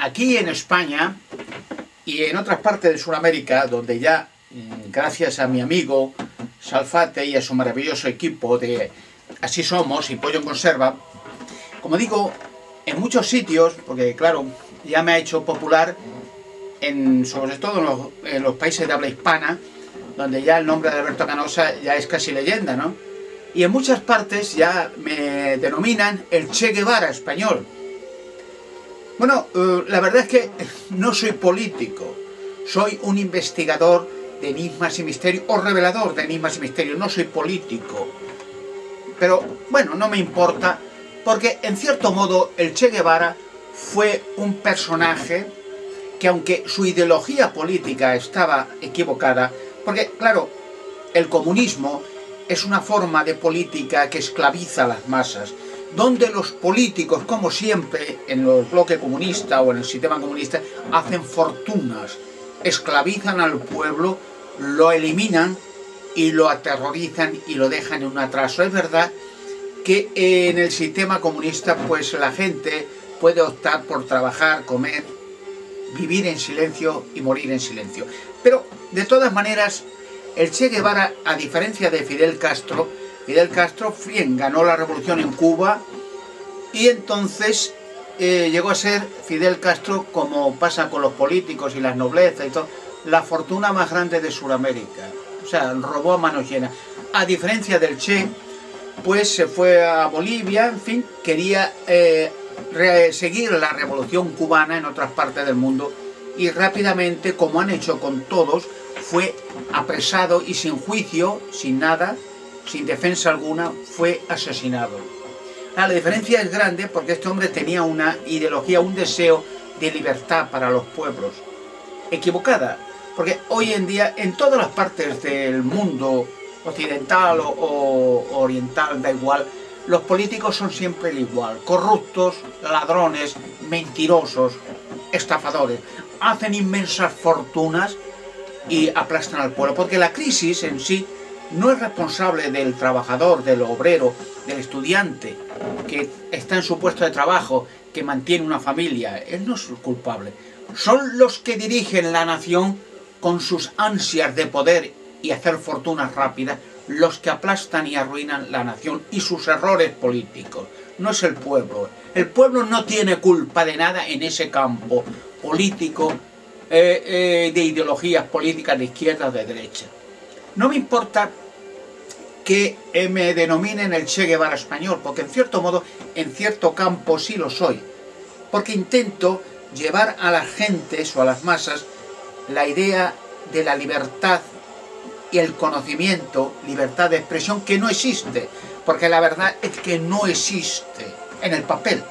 aquí en España y en otras partes de Sudamérica, donde ya, gracias a mi amigo Salfate y a su maravilloso equipo de Así Somos y Pollo en Conserva, como digo, en muchos sitios, porque claro, ya me ha hecho popular, sobre todo en los países de habla hispana, donde ya el nombre de Alberto Canosa ya es casi leyenda, ¿no? Y en muchas partes ya me denominan el Che Guevara español. Bueno, la verdad es que no soy político, soy un investigador de enigmas y misterios, o revelador de enigmas y misterios, no soy político. Pero bueno, no me importa, porque en cierto modo el Che Guevara fue un personaje que, aunque su ideología política estaba equivocada, porque claro, el comunismo es una forma de política que esclaviza a las masas, donde los políticos, como siempre en el bloque comunista o en el sistema comunista, hacen fortunas, esclavizan al pueblo, lo eliminan y lo aterrorizan y lo dejan en un atraso. Es verdad que en el sistema comunista pues la gente puede optar por trabajar, comer, vivir en silencio y morir en silencio. Pero de todas maneras, el Che Guevara, a diferencia de Fidel Castro bien, ganó la revolución en Cuba y entonces llegó a ser Fidel Castro, como pasa con los políticos y las noblezas y todo, la fortuna más grande de Sudamérica. O sea, robó a manos llenas. A diferencia del Che, pues se fue a Bolivia, en fin, quería seguir la revolución cubana en otras partes del mundo y rápidamente, como han hecho con todos, fue apresado y sin juicio, sin nada, sin defensa alguna, fue asesinado. La diferencia es grande porque este hombre tenía una ideología, un deseo de libertad para los pueblos, equivocada, porque hoy en día en todas las partes del mundo occidental o oriental, da igual, los políticos son siempre igual, corruptos, ladrones, mentirosos, estafadores, hacen inmensas fortunas y aplastan al pueblo, porque la crisis en sí no es responsable del trabajador, del obrero, del estudiante que está en su puesto de trabajo, que mantiene una familia. Él no es el culpable. Son los que dirigen la nación con sus ansias de poder y hacer fortunas rápidas, los que aplastan y arruinan la nación y sus errores políticos. No es el pueblo. El pueblo no tiene culpa de nada en ese campo político, de ideologías políticas de izquierda o de derecha. No me importa que me denominen el Che Guevara español, porque en cierto modo, en cierto campo sí lo soy, porque intento llevar a las gentes o a las masas la idea de la libertad y el conocimiento, libertad de expresión, que no existe, porque la verdad es que no existe en el papel,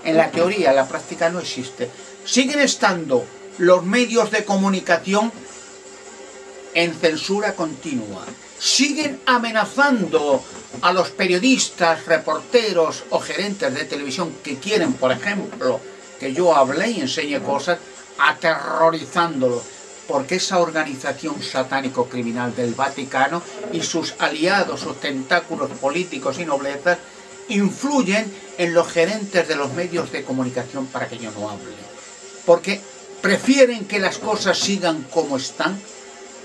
en la teoría, en la práctica no existe. Siguen estando los medios de comunicación en censura continua, siguen amenazando a los periodistas, reporteros o gerentes de televisión que quieren, por ejemplo, que yo hable y enseñe cosas, aterrorizándolos, porque esa organización satánico-criminal del Vaticano y sus aliados, sus tentáculos políticos y noblezas, influyen en los gerentes de los medios de comunicación para que yo no hable. Porque prefieren que las cosas sigan como están,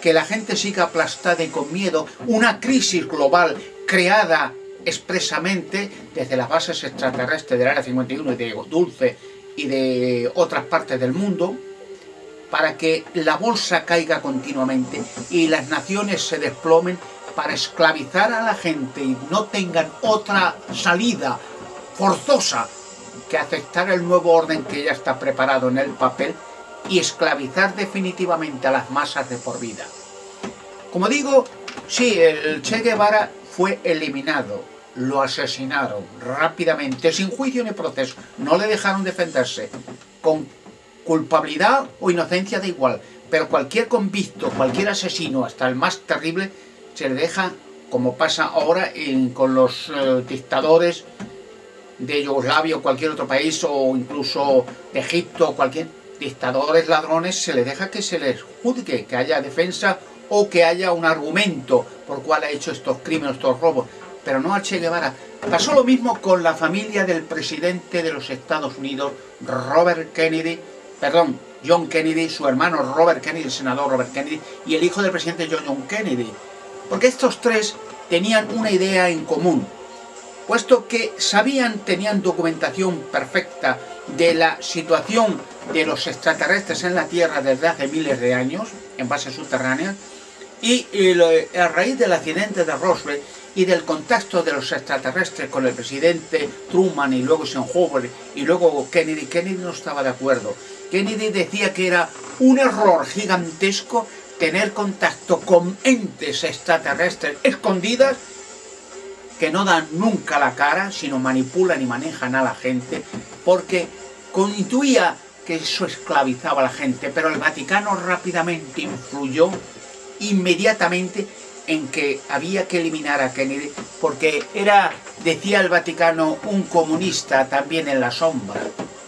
que la gente siga aplastada y con miedo, una crisis global creada expresamente desde las bases extraterrestres del Área 51 y de Dulce y de otras partes del mundo, para que la bolsa caiga continuamente y las naciones se desplomen, para esclavizar a la gente y no tengan otra salida forzosa que aceptar el nuevo orden que ya está preparado en el papel y esclavizar definitivamente a las masas de por vida. Como digo, sí, el Che Guevara fue eliminado, lo asesinaron rápidamente, sin juicio ni proceso, no le dejaron defenderse, con culpabilidad o inocencia da igual, pero cualquier convicto, cualquier asesino, hasta el más terrible, se le deja, como pasa ahora con los dictadores de Yugoslavia o cualquier otro país, o incluso de Egipto, cualquier dictadores ladrones, se les deja que se les juzgue, que haya defensa o que haya un argumento por cual ha hecho estos crímenes, estos robos, pero no al Che Guevara, Pasó lo mismo con la familia del presidente de los Estados Unidos, John Kennedy, su hermano Robert Kennedy, el senador Robert Kennedy, y el hijo del presidente John Kennedy. Porque estos tres tenían una idea en común, puesto que tenían documentación perfecta de la situación de los extraterrestres en la Tierra desde hace miles de años, en bases subterráneas, y a raíz del accidente de Roswell y del contacto de los extraterrestres con el presidente Truman y luego Eisenhower y luego Kennedy no estaba de acuerdo. Kennedy decía que era un error gigantesco tener contacto con entes extraterrestres escondidas que no dan nunca la cara, sino manipulan y manejan a la gente, porque intuía que eso esclavizaba a la gente, pero el Vaticano rápidamente influyó inmediatamente en que había que eliminar a Kennedy, porque era, decía el Vaticano, un comunista también en la sombra,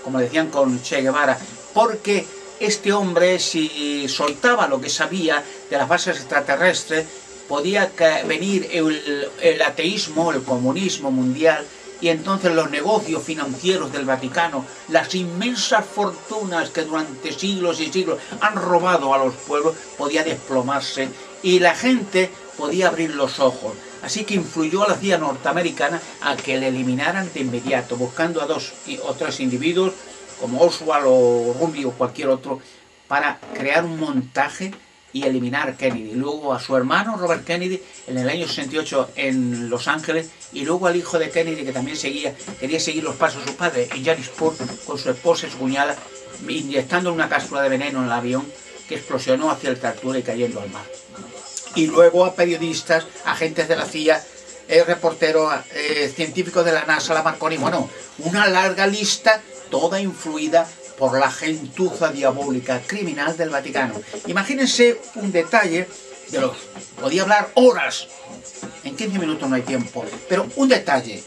como decían con Che Guevara, porque este hombre, si soltaba lo que sabía de las bases extraterrestres, podía venir el ateísmo, el comunismo mundial, y entonces los negocios financieros del Vaticano, las inmensas fortunas que durante siglos y siglos han robado a los pueblos, podía desplomarse y la gente podía abrir los ojos. Así que influyó a la CIA norteamericana a que le eliminaran de inmediato, buscando a 2 o 3 individuos, como Oswald o Rubio o cualquier otro, para crear un montaje y eliminar a Kennedy. Luego a su hermano Robert Kennedy en el año 68 en Los Ángeles, y luego al hijo de Kennedy, que también quería seguir los pasos de su padre en Janisport con su esposa y su cuñada, inyectando una cápsula de veneno en el avión que explosionó a cierta altura y cayendo al mar. Y luego a periodistas, agentes de la CIA, reporteros, científicos de la NASA, la Marconi, bueno, una larga lista, toda influida por la gentuza diabólica criminal del Vaticano. Imagínense un detalle de los... Podía hablar horas, en 15 minutos no hay tiempo, pero un detalle,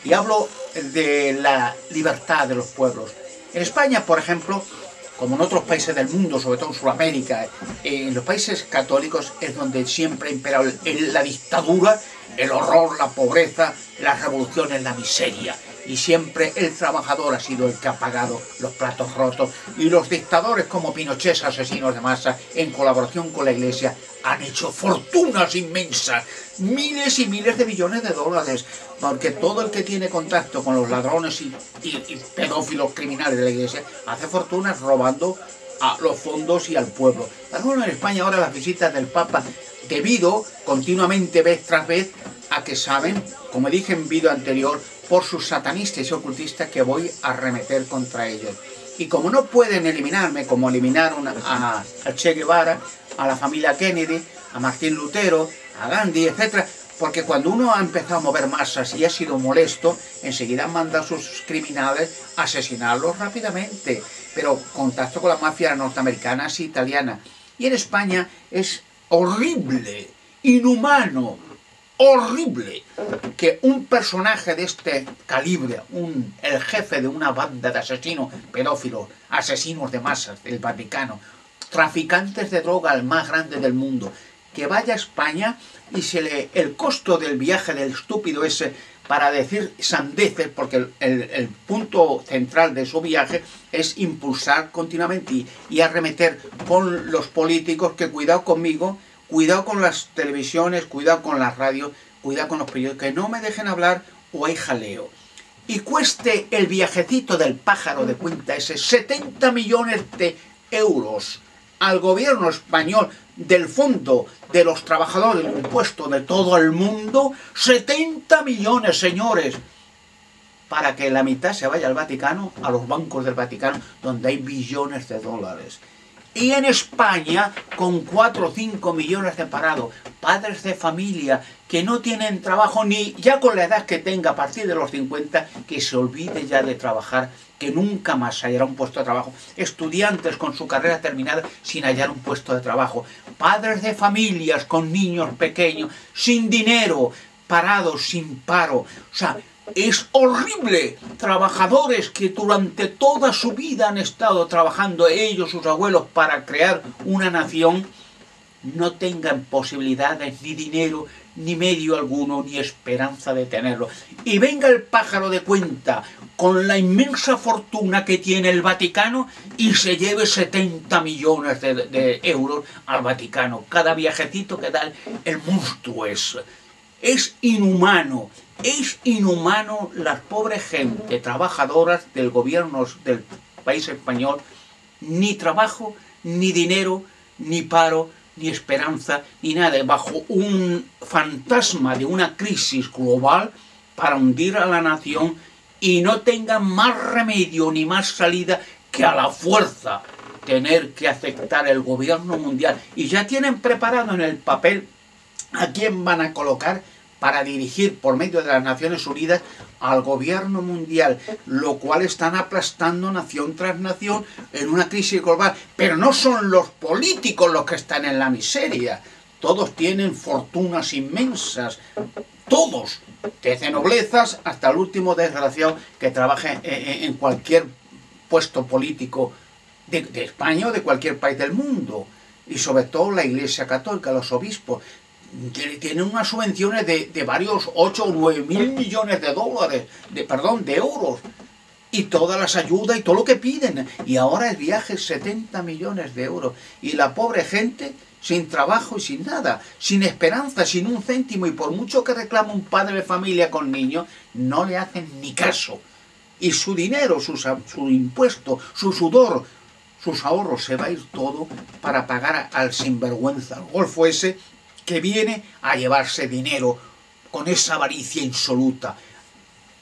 y hablo de la libertad de los pueblos. En España, por ejemplo, como en otros países del mundo, sobre todo en Sudamérica, en los países católicos es donde siempre ha imperado la dictadura, el horror, la pobreza, las revoluciones, la miseria. Y siempre el trabajador ha sido el que ha pagado los platos rotos. Y los dictadores como Pinochet, asesinos de masa, en colaboración con la Iglesia, han hecho fortunas inmensas, miles y miles de millones de dólares, porque todo el que tiene contacto con los ladrones y pedófilos criminales de la Iglesia hace fortunas robando a los fondos y al pueblo. Pero en España ahora las visitas del Papa, debido continuamente vez tras vez a que saben, como dije en vídeo anterior, por sus satanistas y ocultistas que voy a arremeter contra ellos. Y como no pueden eliminarme, como eliminaron a Che Guevara, a la familia Kennedy, a Martín Lutero, a Gandhi, etc., porque cuando uno ha empezado a mover masas y ha sido molesto, enseguida manda a sus criminales a asesinarlos rápidamente. Pero contacto con la mafia norteamericana y italiana. Y en España es horrible, inhumano, horrible que un personaje de este calibre, el jefe de una banda de asesinos pedófilos, asesinos de masas del Vaticano, traficantes de droga al más grande del mundo, que vaya a España y el costo del viaje del estúpido ese para decir sandeces, porque el punto central de su viaje es impulsar continuamente y arremeter con los políticos que cuidado conmigo, cuidado con las televisiones, cuidado con las radios, cuidado con los periódicos, que no me dejen hablar o hay jaleo. Y cueste el viajecito del pájaro de cuenta ese 70 millones de euros al gobierno español del fondo de los trabajadores del impuesto de todo el mundo, 70 millones, señores, para que la mitad se vaya al Vaticano, a los bancos del Vaticano, donde hay billones de dólares. Y en España, con 4 o 5 millones de parados, padres de familia que no tienen trabajo ni ya con la edad que tenga a partir de los 50, que se olvide ya de trabajar, que nunca más hallará un puesto de trabajo. Estudiantes con su carrera terminada sin hallar un puesto de trabajo. Padres de familias con niños pequeños, sin dinero, parados, sin paro. O sea, es horrible. Trabajadores que durante toda su vida han estado trabajando, ellos, sus abuelos, para crear una nación, no tengan posibilidades, ni dinero, ni medio alguno, ni esperanza de tenerlo. Y venga el pájaro de cuenta con la inmensa fortuna que tiene el Vaticano y se lleve 70 millones de euros al Vaticano. Cada viajecito que da el monstruo es. Es inhumano las pobres gente, trabajadoras del gobierno del país español, ni trabajo, ni dinero, ni paro, ni esperanza, ni nada, bajo un fantasma de una crisis global para hundir a la nación y no tengan más remedio ni más salida que a la fuerza tener que aceptar el gobierno mundial. Y ya tienen preparado en el papel a quién van a colocar para dirigir por medio de las Naciones Unidas al gobierno mundial, lo cual están aplastando nación tras nación en una crisis global. Pero no son los políticos los que están en la miseria. Todos tienen fortunas inmensas, todos, desde noblezas hasta el último desgraciado que trabaje en cualquier puesto político de España o de cualquier país del mundo. Y sobre todo la Iglesia Católica, los obispos, tienen unas subvenciones de varios 8 o 9 mil millones de dólares, de euros, y todas las ayudas y todo lo que piden. Y ahora el viaje es 70 millones de euros. Y la pobre gente sin trabajo y sin nada, sin esperanza, sin un céntimo. Y por mucho que reclama un padre de familia con niños, no le hacen ni caso. Y su dinero, su impuesto, su sudor, sus ahorros, se va a ir todo para pagar al sinvergüenza, al golfo ese, que viene a llevarse dinero con esa avaricia insoluta,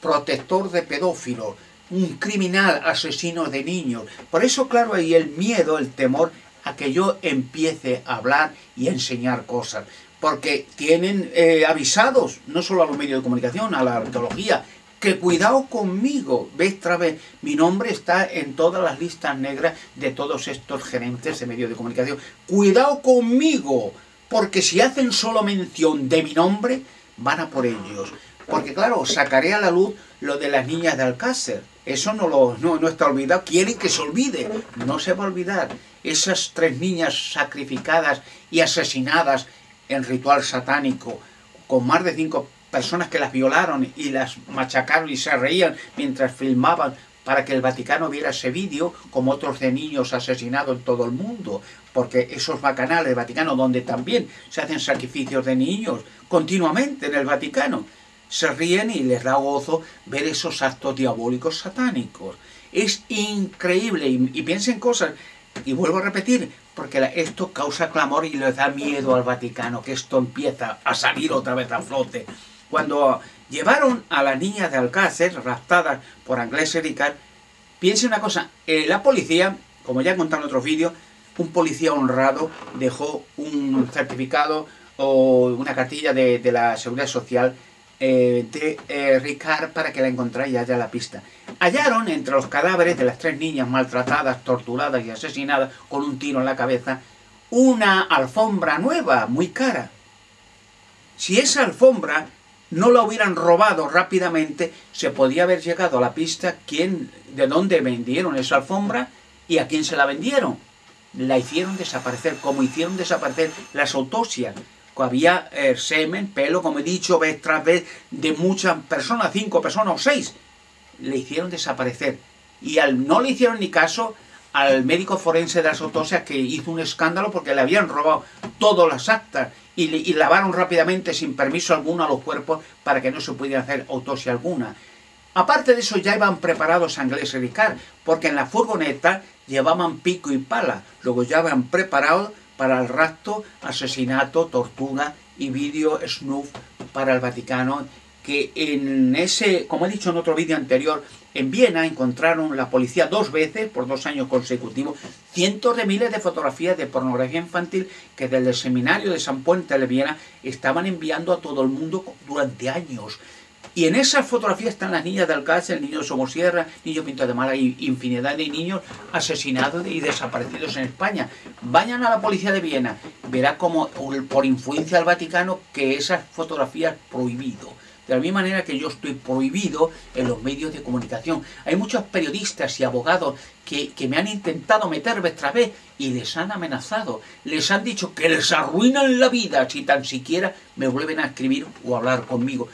protector de pedófilos, un criminal asesino de niños. Por eso, claro, hay el miedo, el temor a que yo empiece a hablar y a enseñar cosas, porque tienen avisados, no solo a los medios de comunicación, a la arqueología, que cuidado conmigo. Vez tras vez, mi nombre está en todas las listas negras de todos estos gerentes de medios de comunicación. Cuidado conmigo, porque si hacen solo mención de mi nombre, van a por ellos. Porque claro, sacaré a la luz lo de las niñas de Alcácer. Eso no está olvidado. Quieren que se olvide. No se va a olvidar. Esas 3 niñas sacrificadas y asesinadas en ritual satánico, con más de 5 personas que las violaron y las machacaron y se reían mientras filmaban para que el Vaticano viera ese vídeo, como otros de niños asesinados en todo el mundo, porque esos bacanales del Vaticano, donde también se hacen sacrificios de niños continuamente en el Vaticano, se ríen y les da gozo ver esos actos diabólicos satánicos. Es increíble, y piensen cosas, y vuelvo a repetir, porque esto causa clamor y les da miedo al Vaticano, que esto empieza a salir otra vez a flote. Cuando llevaron a las niñas de Alcácer, raptadas por Anglès y Ricard, piensen una cosa, la policía, como ya he contado en otros vídeos, un policía honrado dejó un certificado o una cartilla de la Seguridad Social de Ricard para que la encontrara y haya la pista. Hallaron entre los cadáveres de las 3 niñas maltratadas, torturadas y asesinadas con un tiro en la cabeza una alfombra nueva, muy cara. Si esa alfombra no la hubieran robado rápidamente, se podía haber llegado a la pista de dónde vendieron esa alfombra y a quién se la vendieron. La hicieron desaparecer, como hicieron desaparecer las autopsias. Había semen, pelo, como he dicho, vez tras vez, de muchas personas, 5 personas o 6. Le hicieron desaparecer. Y no le hicieron ni caso al médico forense de las autopsias, que hizo un escándalo porque le habían robado todas las actas y lavaron rápidamente, sin permiso alguno, a los cuerpos para que no se pudiera hacer autopsia alguna. Aparte de eso, ya iban preparados Anglès y Ricard, porque en la furgoneta llevaban pico y pala. Luego ya iban preparados para el rapto, asesinato, tortura y vídeo snuff para el Vaticano, que en ese, como he dicho en otro vídeo anterior, en Viena encontraron la policía 2 veces, por 2 años consecutivos, cientos de miles de fotografías de pornografía infantil que desde el seminario de San Puente de Viena estaban enviando a todo el mundo durante años. Y en esas fotografías están las niñas de Alcácer, el niño de Somosierra, niño Pinto de Mala y infinidad de niños asesinados y desaparecidos en España. Vayan a la policía de Viena, verá como por influencia del Vaticano que esas fotografías prohibido. de la misma manera que yo estoy prohibido en los medios de comunicación. Hay muchos periodistas y abogados que me han intentado meter vez tras vez y les han amenazado, les han dicho que les arruinan la vida si tan siquiera me vuelven a escribir o a hablar conmigo.